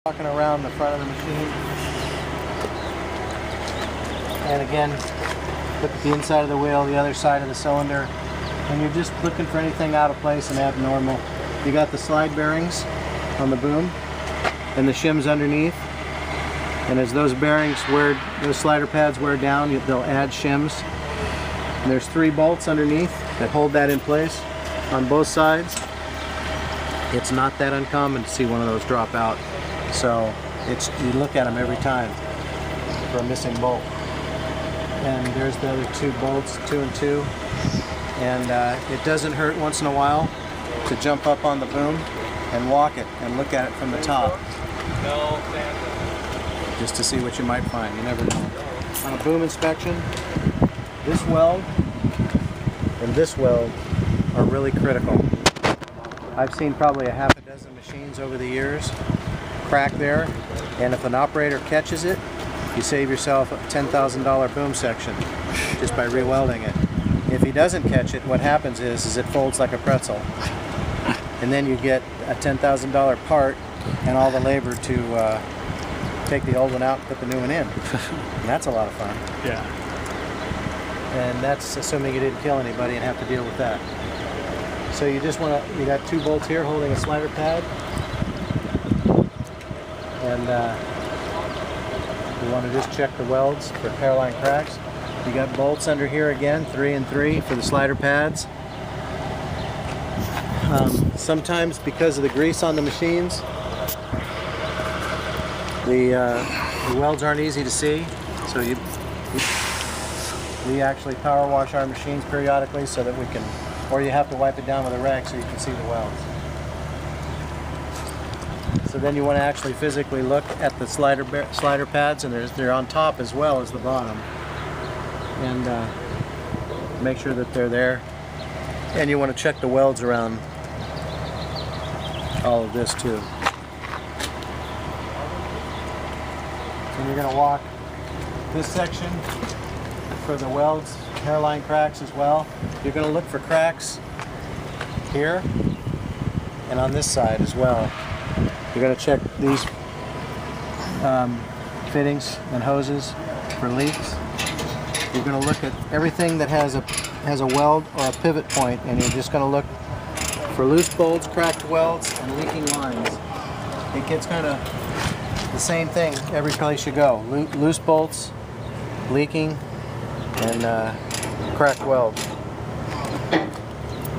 Walking around the front of the machine, and again look at the inside of the wheel, the other side of the cylinder, and you're just looking for anything out of place and abnormal. You got the slide bearings on the boom and the shims underneath, and as those bearings wear, those slider pads wear down, they'll add shims. And there's 3 bolts underneath that hold that in place on both sides. It's not that uncommon to see one of those drop out. So you look at them every time for a missing bolt. And there's the other 2 bolts, 2 and 2. And it doesn't hurt once in a while to jump up on the boom and walk it and look at it from the top. Just to see what you might find. You never know. On a boom inspection, this weld and this weld are really critical. I've seen probably a half a dozen machines over the years crack there, and if an operator catches it, you save yourself a $10,000 boom section just by re-welding it. If he doesn't catch it, what happens is it folds like a pretzel, and then you get a $10,000 part and all the labor to take the old one out and put the new one in. And that's a lot of fun. Yeah. And that's assuming you didn't kill anybody and have to deal with that. So you just want to, you got 2 bolts here holding a slider pad. And you want to just check the welds for hairline cracks. You got bolts under here again, 3 and 3 for the slider pads. Sometimes because of the grease on the machines, the welds aren't easy to see. So we actually power wash our machines periodically so that we can, or you have to wipe it down with a rag so you can see the welds. So then you want to actually physically look at the slider pads, and they're on top as well as the bottom, and make sure that they're there. And you want to check the welds around all of this too. And you're going to walk this section for the welds, hairline cracks as well. You're going to look for cracks here and on this side as well. You're going to check these fittings and hoses for leaks. You're going to look at everything that has a weld or a pivot point, and you're just going to look for loose bolts, cracked welds, and leaking lines. It gets kind of the same thing every place you go. Loose bolts, leaking, and cracked welds.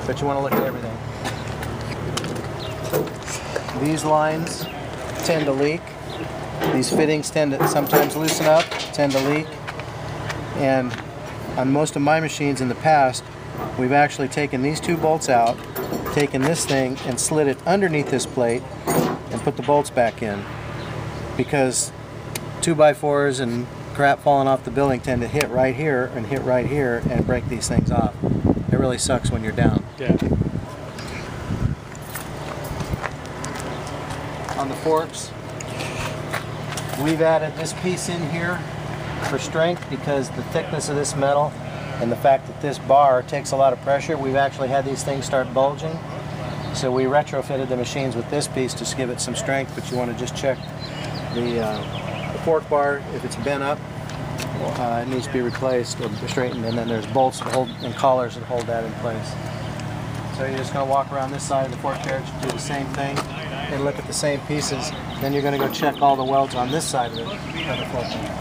But you want to look at everything. These lines tend to leak. These fittings tend to sometimes loosen up, tend to leak. And on most of my machines in the past, we've actually taken these 2 bolts out, taken this thing and slid it underneath this plate and put the bolts back in. Because 2x4s and crap falling off the building tend to hit right here and break these things off. It really sucks when you're down. Yeah. On the forks, we've added this piece in here for strength because the thickness of this metal and the fact that this bar takes a lot of pressure. We've actually had these things start bulging, so we retrofitted the machines with this piece to give it some strength. But you want to just check the fork bar. If it's bent up, it needs to be replaced or straightened, and then there's bolts that hold and collars that hold that in place. So you're just going to walk around this side of the fork carriage, do the same thing, and look at the same pieces. Then you're going to go check all the welds on this side of the fork carriage.